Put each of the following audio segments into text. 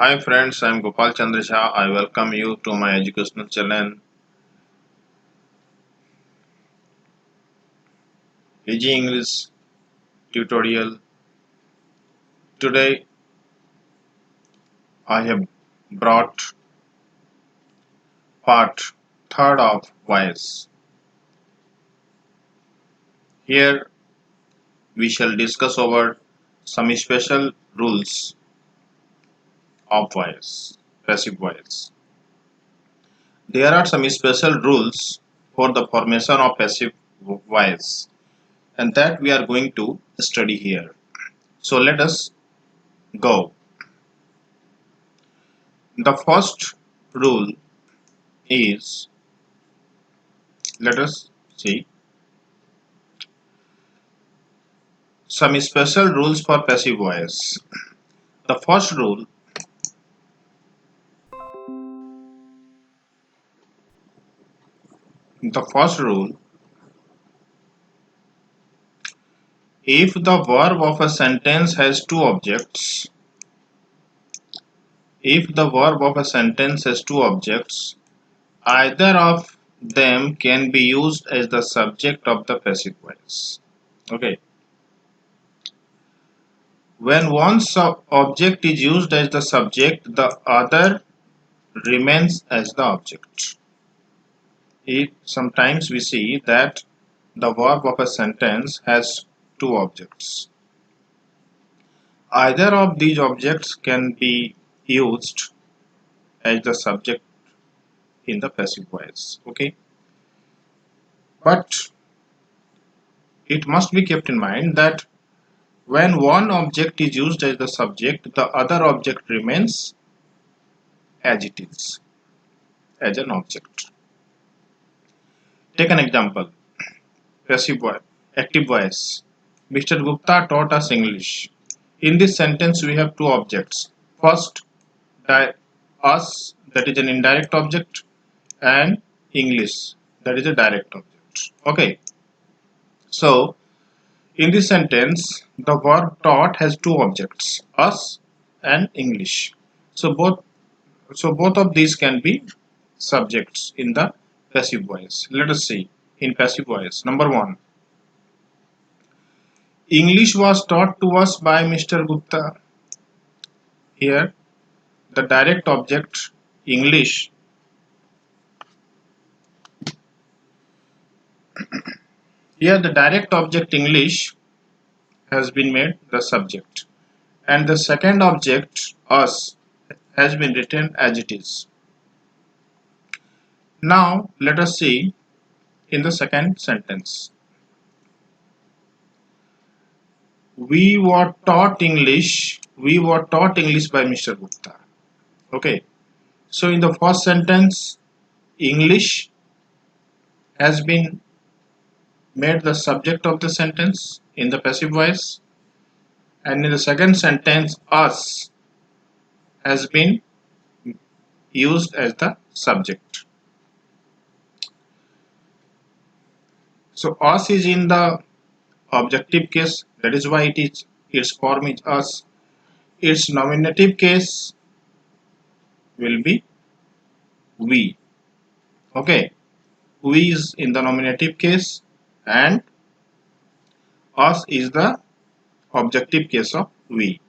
Hi friends, I am Gopal Chandra Shah. I welcome you to my educational channel PG English tutorial. Today I have brought part third of voice. Here we shall discuss over some special rules of voice, passive voice. There are some special rules for the formation of passive voice and that we are going to study here. So let us go. The first rule is, let us see, some special rules for passive voice. The first rule, the first rule, if the verb of a sentence has two objects, if the verb of a sentence has two objects, either of them can be used as the subject of the passive voice. Okay. When one object is used as the subject, the other remains as the object. Sometimes we see that the verb of a sentence has two objects. Either of these objects can be used as the subject in the passive voice. Okay, but it must be kept in mind that when one object is used as the subject, the other object remains as it is, as an object. Take an example. Passive voice, active voice. Mr. Gupta taught us English. In this sentence, we have two objects. First, us, that is an indirect object, and English, that is a direct object. Okay, so in this sentence, the verb taught has two objects, us and English. So both of these can be subjects in the passive voice. Let us see in passive voice. Number one, English was taught to us by Mr. Gupta. Here, the direct object English. Here, the direct object English has been made the subject, and the second object us has been written as it is. Now, let us see in the second sentence. We were taught English. We were taught English by Mr. Gupta. Okay. So in the first sentence, English has been made the subject of the sentence in the passive voice, and in the second sentence, us has been used as the subject. So us is in the objective case, that is why its form is us. Its nominative case will be we. Okay, we is in the nominative case and us is the objective case of we.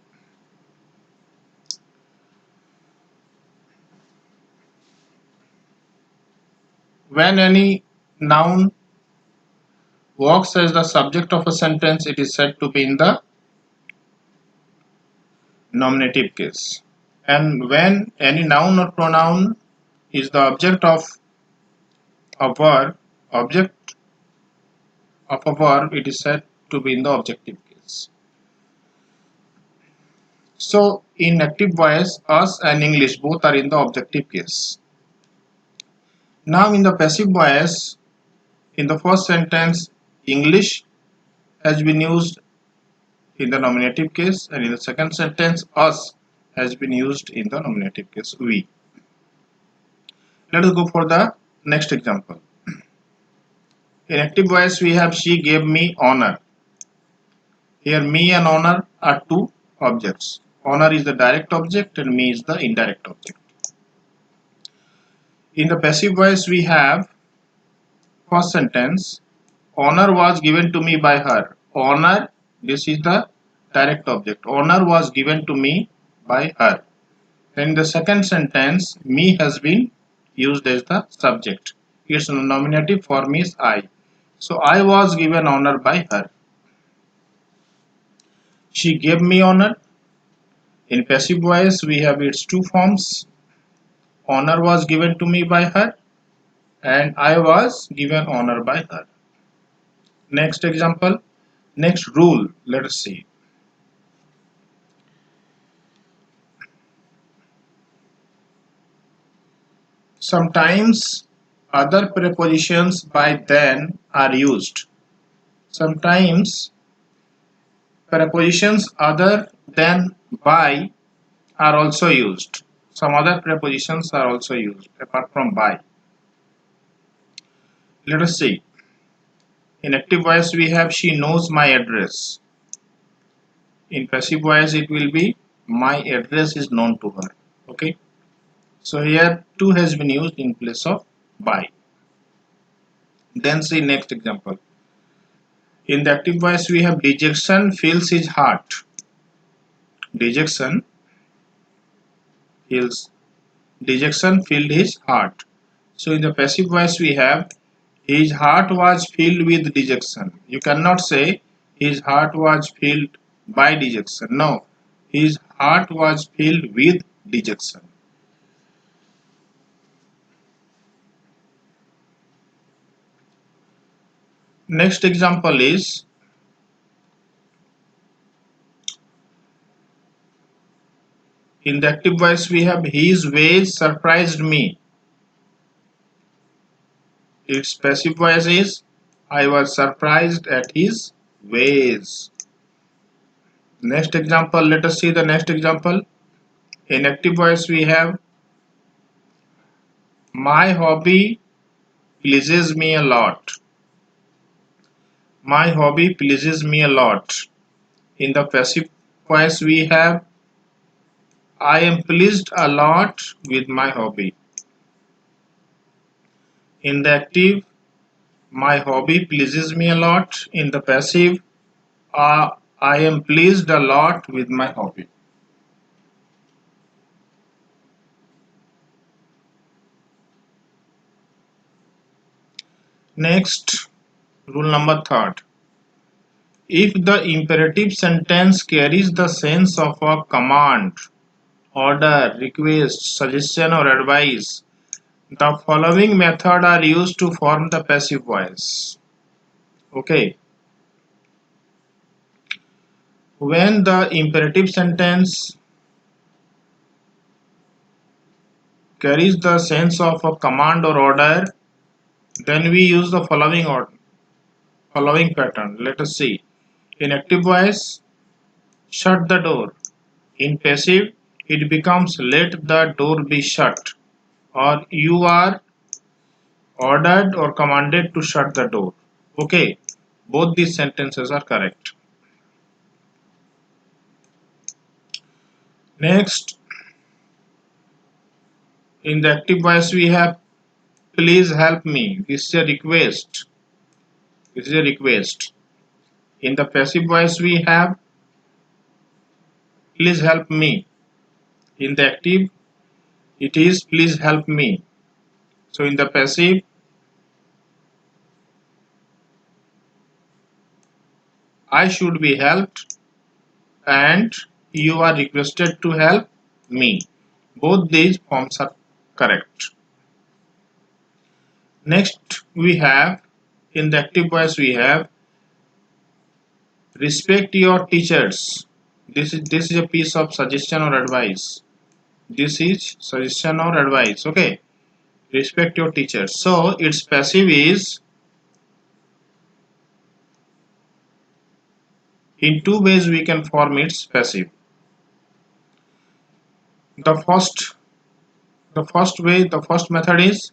When any noun works as the subject of a sentence, it is said to be in the nominative case. And when any noun or pronoun is the object of a verb, object of a verb, it is said to be in the objective case. So in active voice, us and English both are in the objective case. Now in the passive voice, in the first sentence, English has been used in the nominative case, and in the second sentence, us has been used in the nominative case, we. Let us go for the next example. In active voice, we have she gave me honor. Here, me and honor are two objects. Honor is the direct object and me is the indirect object. In the passive voice we have first sentence, honor was given to me by her. Honor, this is the direct object. Honor was given to me by her. Then the second sentence, me has been used as the subject. Its nominative form is I. So I was given honor by her. She gave me honor. In passive voice we have its two forms. Honor was given to me by her and I was given honor by her. Next example, next rule, let us see. Sometimes other prepositions by than are used. Sometimes prepositions other than by are also used. Some other prepositions are also used apart from by. Let us see. In active voice we have she knows my address. In passive voice it will be my address is known to her. Okay. So here to has been used in place of by. Then see next example. In the active voice we have dejection fills his heart. Dejection filled his heart. So in the passive voice we have his heart was filled with dejection. You cannot say his heart was filled by dejection. No, his heart was filled with dejection. Next example is in the active voice we have his ways surprised me. Its passive voice is I was surprised at his ways. Next example, let us see the next example. In active voice we have my hobby pleases me a lot. My hobby pleases me a lot. In the passive voice we have I am pleased a lot with my hobby. In the active, my hobby pleases me a lot. In the passive, I am pleased a lot with my hobby. Next, rule number third. If the imperative sentence carries the sense of a command, order, request, suggestion or advice, the following method are used to form the passive voice. Okay. When the imperative sentence carries the sense of a command or order, then we use the following pattern. Let us see. In active voice, shut the door. In passive, it becomes let the door be shut, or you are ordered or commanded to shut the door. Okay, both these sentences are correct. Next, in the active voice we have please help me. This is a request. This is a request. In the passive voice we have please help me. In the active it is please help me. So in the passive I should be helped and you are requested to help me. Both these forms are correct. Next we have in the active voice we have respect your teachers. This is a piece of suggestion or advice. This is suggestion or advice. Okay. Respect your teachers. So its passive is in two ways we can form its passive. The first method is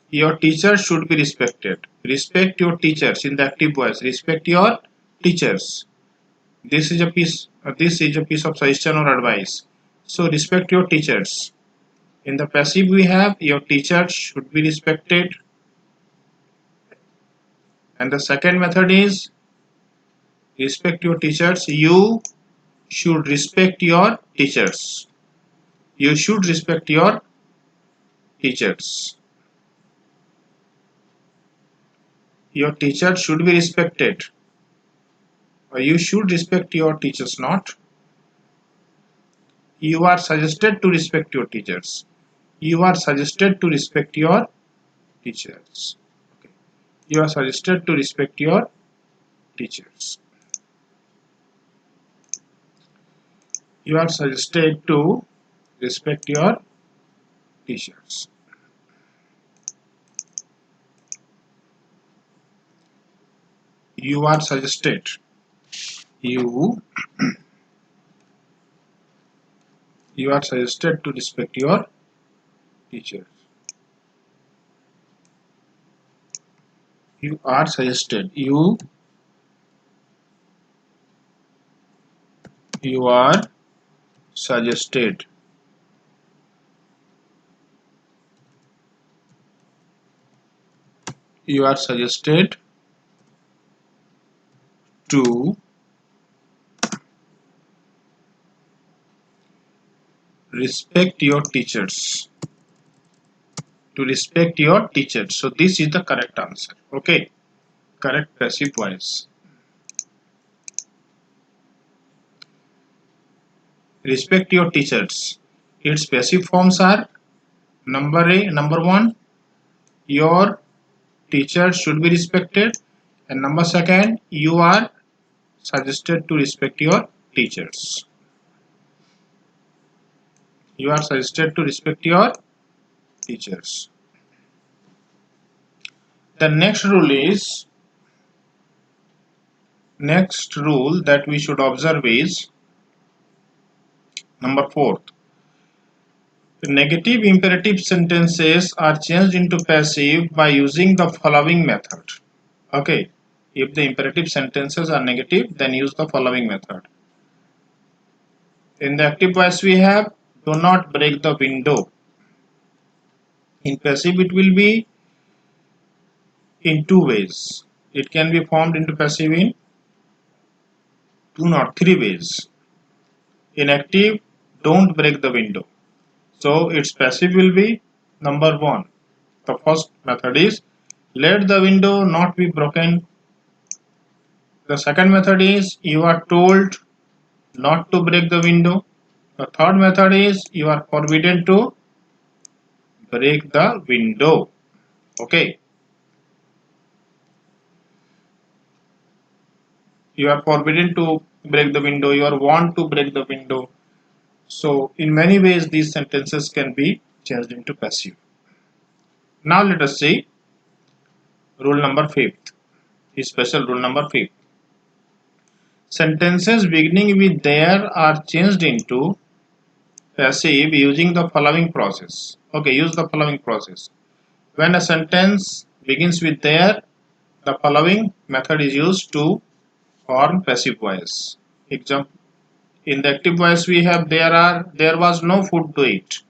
your teacher should be respected. Respect your teachers in the active voice. Respect your teachers. This is a piece of suggestion or advice. So respect your teachers. In the passive we have your teachers should be respected, and the second method is respect your teachers. You should respect your teachers. You should respect your teachers. Your teachers should be respected. Or you should respect your teachers, not. You are suggested to respect your teachers. You are suggested to respect your teachers. Okay. You are suggested to respect your teachers. You are suggested to respect your teachers. You are suggested. You you are suggested to respect your teachers. You are suggested. You are suggested. You are suggested to respect your teachers. To respect your teachers. So this is the correct answer. Okay. Correct passive voice. Respect your teachers. Its passive forms are number one, your teachers should be respected, and number second, you are suggested to respect your teachers. You are suggested to respect your teachers. The next rule that we should observe is number 4. The negative imperative sentences are changed into passive by using the following method. Okay, if the imperative sentences are negative, then use the following method. In the active voice we have do not break the window. In passive it will be in two ways. It can be formed into passive in two, not three ways. In active, don't break the window. So its passive will be number 1. The first method is let the window not be broken. The second method is you are told not to break the window. The third method is you are forbidden to break the window. Okay. You are forbidden to break the window. You are warned to break the window. So in many ways these sentences can be changed into passive. Now let us see rule number 5. Special rule number 5. Sentences beginning with there are changed into passive using the following process. Okay, use the following process. When a sentence begins with there, the following method is used to form passive voice. Example, in the active voice we have there was no food to eat.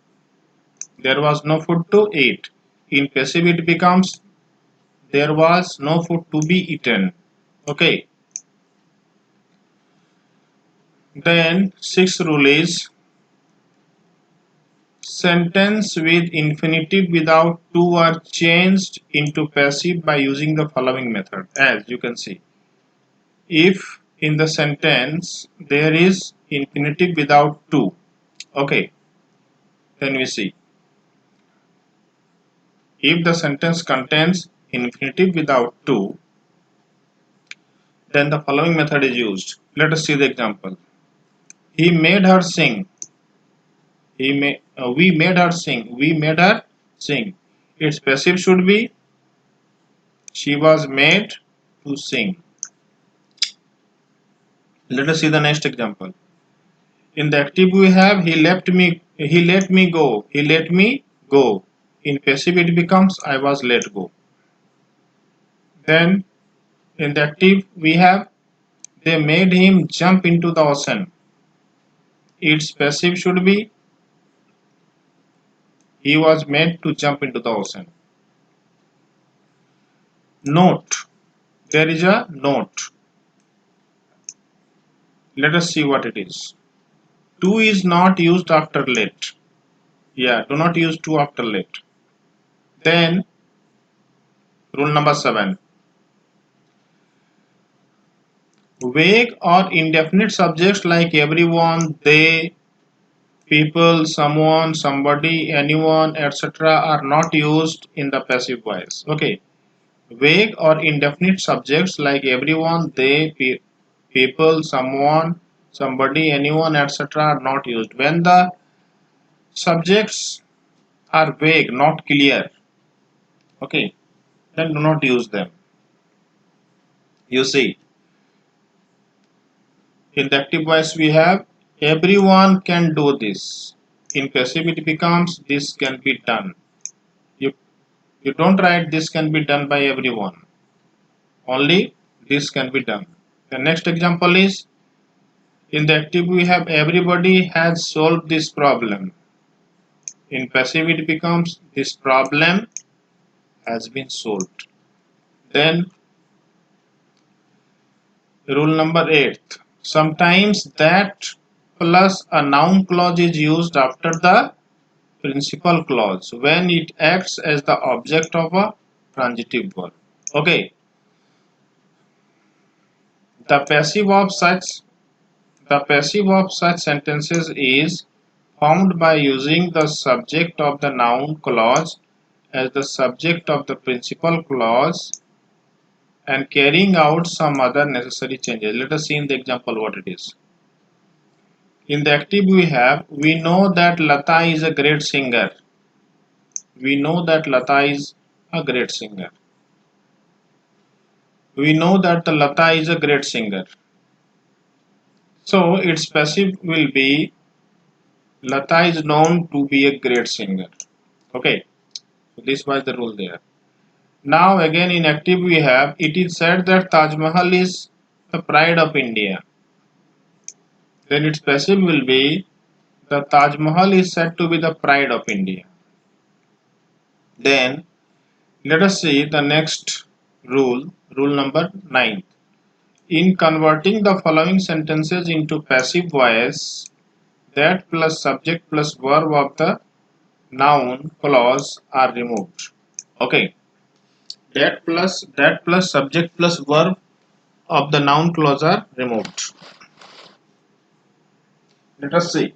There was no food to eat. In passive it becomes there was no food to be eaten. Okay. Then sixth rule is sentence with infinitive without to are changed into passive by using the following method. As you can see, if in the sentence there is infinitive without to, okay, then we see if the sentence contains infinitive without to, then the following method is used. Let us see the example. He made her sing. We made her sing. We made her sing. Its passive should be she was made to sing. Let us see the next example. In the active we have he let me go. He let me go. In passive it becomes I was let go. Then in the active we have they made him jump into the ocean. Its passive should be he was made to jump into the ocean. Note. There is a note. Let us see what it is. To is not used after let. Yeah, do not use to after let. Then rule number 7. Vague or indefinite subjects like everyone, they, people, someone, somebody, anyone, etc. are not used in the passive voice. Okay. Vague or indefinite subjects like everyone, they, people, someone, somebody, anyone, etc. are not used. When the subjects are vague, not clear, okay, then do not use them. You see, in the active voice we have everyone can do this. In passive it becomes this can be done. You you don't write this can be done by everyone. Only this can be done. The next example is in the active we have everybody has solved this problem. In passive it becomes this problem has been solved. Then rule number 8. Sometimes that plus a noun clause is used after the principal clause when it acts as the object of a transitive verb. Okay. The passive of such sentences is formed by using the subject of the noun clause as the subject of the principal clause and carrying out some other necessary changes. Let us see in the example what it is. In the active we know that Lata is a great singer. We know that Lata is a great singer. We know that the Lata is a great singer. So its passive will be Lata is known to be a great singer. Okay. So this was the rule there. Now again in active it is said that Taj Mahal is the pride of India. Then its passive will be the Taj Mahal is said to be the pride of India. Then let us see the next rule, rule number 9. In converting the following sentences into passive voice, that plus subject plus verb of the noun clause are removed. Okay, that plus subject plus verb of the noun clause are removed. Let us see.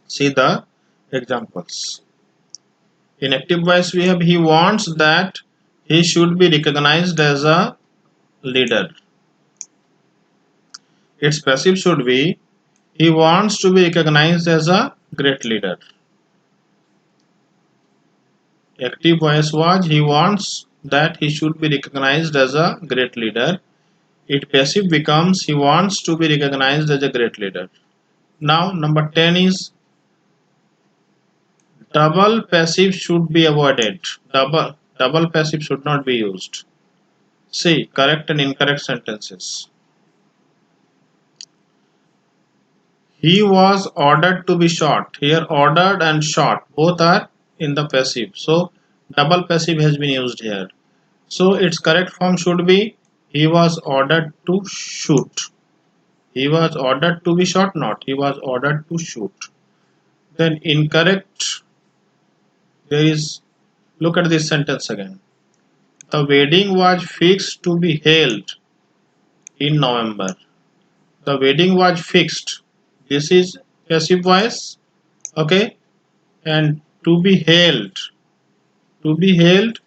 See the examples. In active voice we have he wants that he should be recognized as a leader. Its passive should be he wants to be recognized as a great leader. Active voice was he wants that he should be recognized as a great leader. Its passive becomes he wants to be recognized as a great leader. Now number 10 is double passive should be avoided. Double passive should not be used. See correct and incorrect sentences. He was ordered to be shot. Here ordered and shot both are in the passive. So double passive has been used here. So its correct form should be he was ordered to shoot. He was ordered to be shot, not he was ordered to shoot. Then incorrect, there is, look at this sentence again. The wedding was fixed to be held in November. The wedding was fixed. This is passive voice. Okay. And to be held. To be held.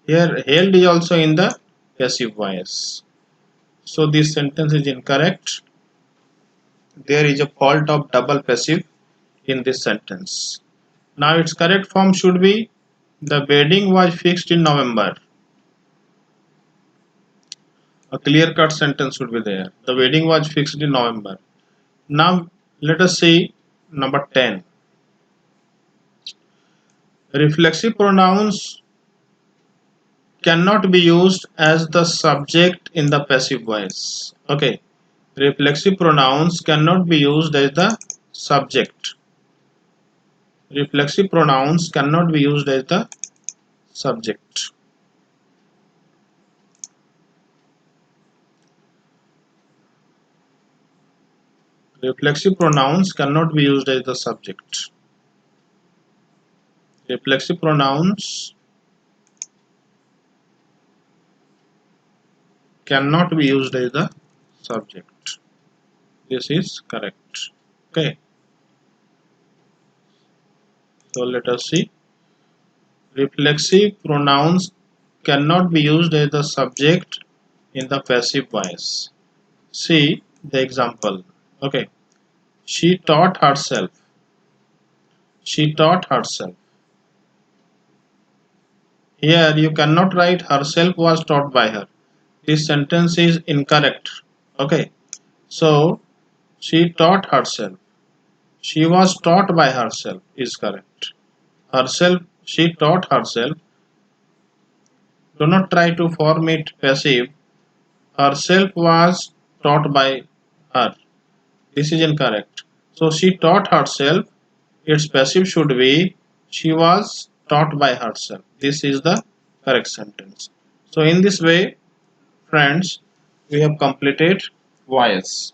Here held is also in the passive voice. So this sentence is incorrect. There is a fault of double passive in this sentence. Now its correct form should be the wedding was fixed in November. A clear-cut sentence should be there. The wedding was fixed in November. Now let us see number 10. Reflexive pronouns cannot be used as the subject in the passive voice. Okay, reflexive pronouns cannot be used as the subject. Reflexive pronouns cannot be used as the subject. Reflexive pronouns cannot be used as the subject. Reflexive pronouns cannot be used as the subject. This is correct. Okay. So let us see. Reflexive pronouns cannot be used as the subject in the passive voice. See the example. Okay. She taught herself. She taught herself. Here you cannot write herself was taught by her. This sentence is incorrect. Okay. So she taught herself. She was taught by herself is correct. Herself, she taught herself. Do not try to form it passive. Herself was taught by her. This is incorrect. So she taught herself. Its passive should be she was taught by herself. This is the correct sentence. So in this way, friends, we have completed voice.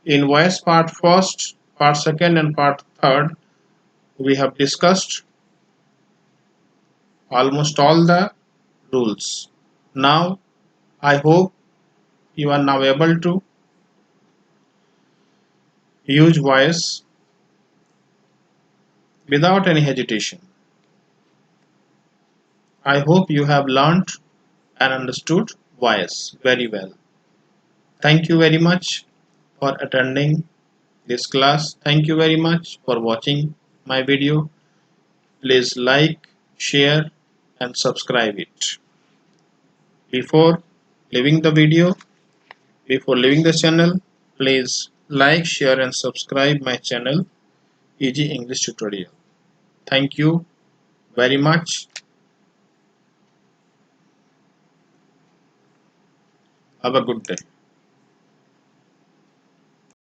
In voice part first, part second and part third, we have discussed almost all the rules. Now I hope you are now able to use voice without any hesitation. I hope you have learnt and understood voice very well. Thank you very much for attending this class. Thank you very much for watching my video. Please like, share and subscribe it. Before leaving the video, before leaving the channel, please like, share and subscribe my channel Easy English Tutorial. Thank you very much. Have a good day.